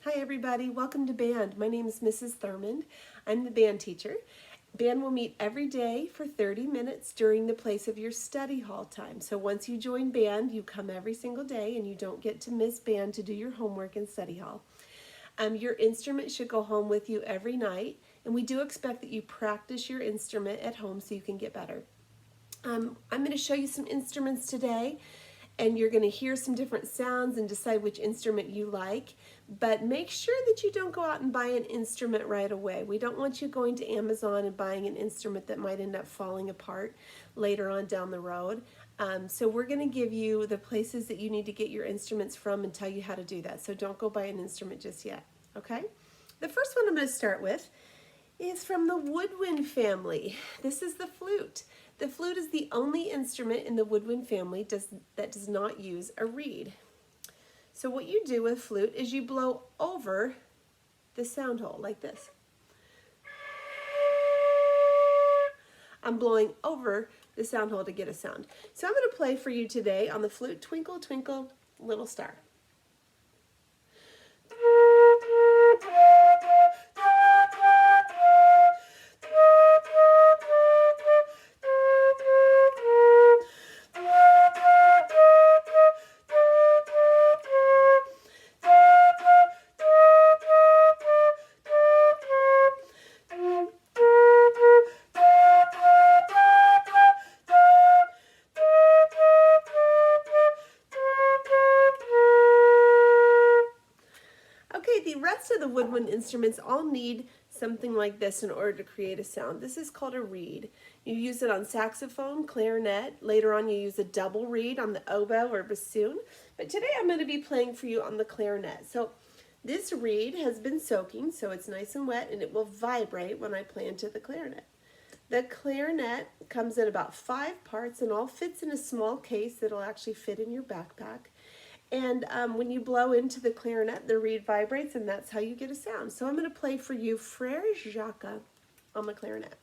Hi everybody, welcome to band. My name is Mrs. Thurmond. I'm the band teacher. Band will meet every day for 30 minutes during the place of your study hall time. So once you join band, you come every single day and you don't get to miss band to do your homework in study hall. Your instrument should go home with you every night, and we do expect that you practice your instrument at home so you can get better. I'm going to show you some instruments today, and you're going to hear some different sounds and decide which instrument you like. But make sure that you don't go out and buy an instrument right away. We don't want you going to Amazon and buying an instrument that might end up falling apart later on down the road. So we're going to give you the places that you need to get your instruments from and tell you how to do that. So don't go buy an instrument just yet, okay? The first one I'm going to start with is from the woodwind family. This is the flute. The flute is the only instrument in the woodwind family that does not use a reed. So what you do with flute is you blow over the sound hole like this. I'm blowing over the sound hole to get a sound. So I'm going to play for you today on the flute, Twinkle, Twinkle, Little Star. The rest of the woodwind instruments all need something like this in order to create a sound. This is called a reed. You use it on saxophone, clarinet. Later on you use a double reed on the oboe or bassoon. But today I'm going to be playing for you on the clarinet. So this reed has been soaking, so it's nice and wet, and it will vibrate when I play into the clarinet. The clarinet comes in about 5 parts and all fits in a small case that'll actually fit in your backpack. And when you blow into the clarinet, the reed vibrates, and that's how you get a sound. So I'm going to play for you Frère Jacques on the clarinet.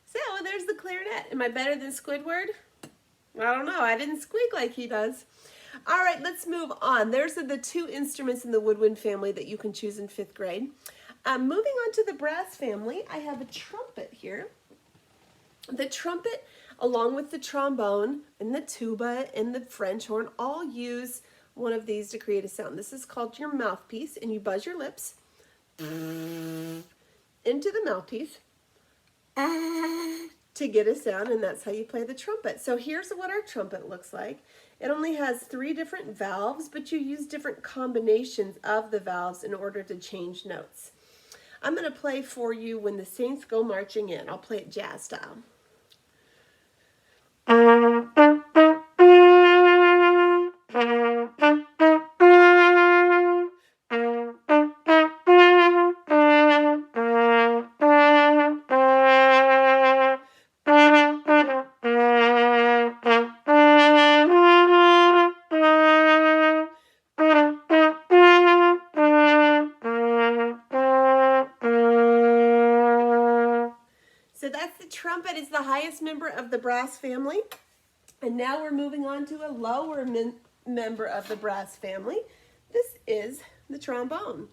So there's the clarinet. Am I better than Squidward? I don't know. I didn't squeak like he does. All right, let's move on. There's the 2 instruments in the woodwind family that you can choose in 5th grade. Moving on to the brass family, I have a trumpet here. The trumpet, along with the trombone and the tuba and the French horn, all use one of these to create a sound. This is called your mouthpiece, and you buzz your lips into the mouthpiece to get a sound, and that's how you play the trumpet. So here's what our trumpet looks like. It only has 3 different valves, but you use different combinations of the valves in order to change notes. I'm going to play for you When the Saints Go Marching In. I'll play it jazz style. So that's the trumpet. It's the highest member of the brass family. And now we're moving on to a lower member of the brass family. This is the trombone.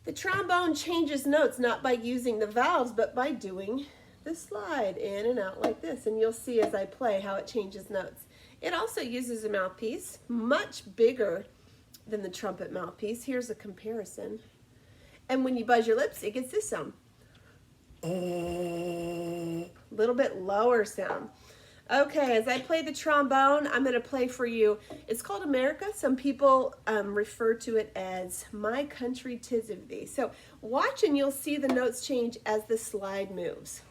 The trombone changes notes not by using the valves, but by doing the slide in and out like this. And you'll see as I play how it changes notes. It also uses a mouthpiece, much bigger than the trumpet mouthpiece. Here's a comparison. And when you buzz your lips, it gets this sound. A little bit lower sound. Okay, as I play the trombone, I'm going to play for you. It's called America. Some people refer to it as My Country 'Tis of Thee. So watch and you'll see the notes change as the slide moves.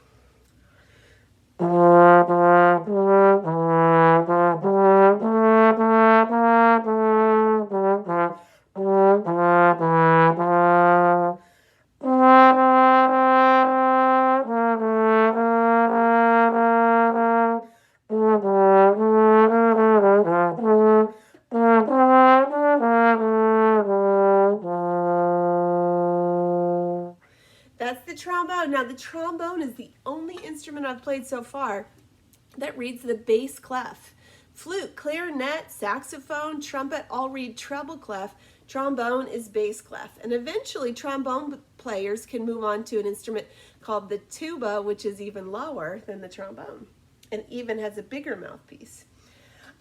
trombone. Now the trombone is the only instrument I've played so far that reads the bass clef. Flute, clarinet, saxophone, trumpet all read treble clef. Trombone is bass clef. And eventually trombone players can move on to an instrument called the tuba, which is even lower than the trombone and even has a bigger mouthpiece.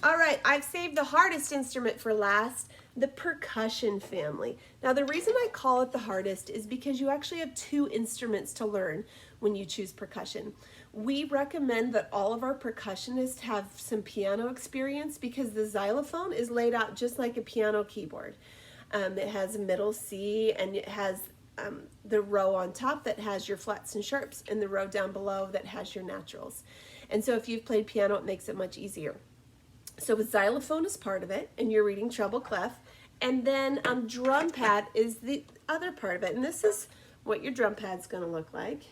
All right, I've saved the hardest instrument for last, the percussion family. Now the reason I call it the hardest is because you actually have two instruments to learn when you choose percussion. We recommend that all of our percussionists have some piano experience because the xylophone is laid out just like a piano keyboard. It has a middle C, and it has the row on top that has your flats and sharps, and the row down below that has your naturals. And so if you've played piano, it makes it much easier. So a xylophone is part of it, and you're reading treble clef, and then drum pad is the other part of it, and this is what your drum pad's going to look like.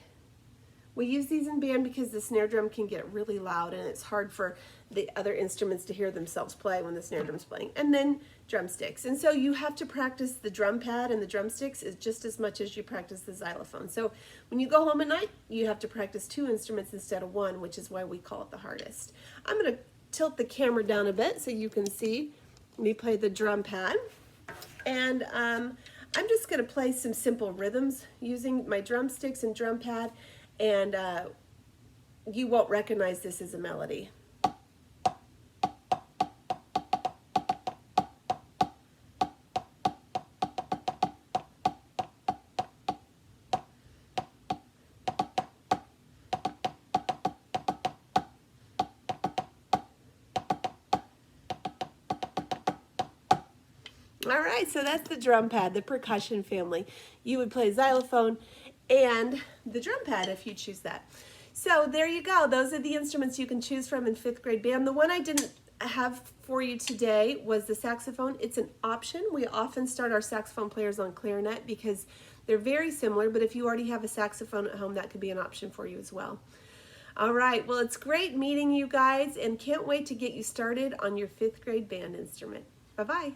We use these in band because the snare drum can get really loud and it's hard for the other instruments to hear themselves play when the snare drum's playing. And then drumsticks. And so you have to practice the drum pad and the drumsticks just as much as you practice the xylophone. So when you go home at night, you have to practice two instruments instead of one, which is why we call it the hardest. I'm going to tilt the camera down a bit so you can see me play the drum pad. And I'm just going to play some simple rhythms using my drumsticks and drum pad. And you won't recognize this as a melody. All right, so that's the drum pad, the percussion family. You would play xylophone and the drum pad if you choose that. So there you go. Those are the instruments you can choose from in 5th grade band. The one I didn't have for you today was the saxophone. It's an option. We often start our saxophone players on clarinet because they're very similar, but if you already have a saxophone at home, that could be an option for you as well. All right, well, it's great meeting you guys and can't wait to get you started on your 5th grade band instrument. Bye-bye.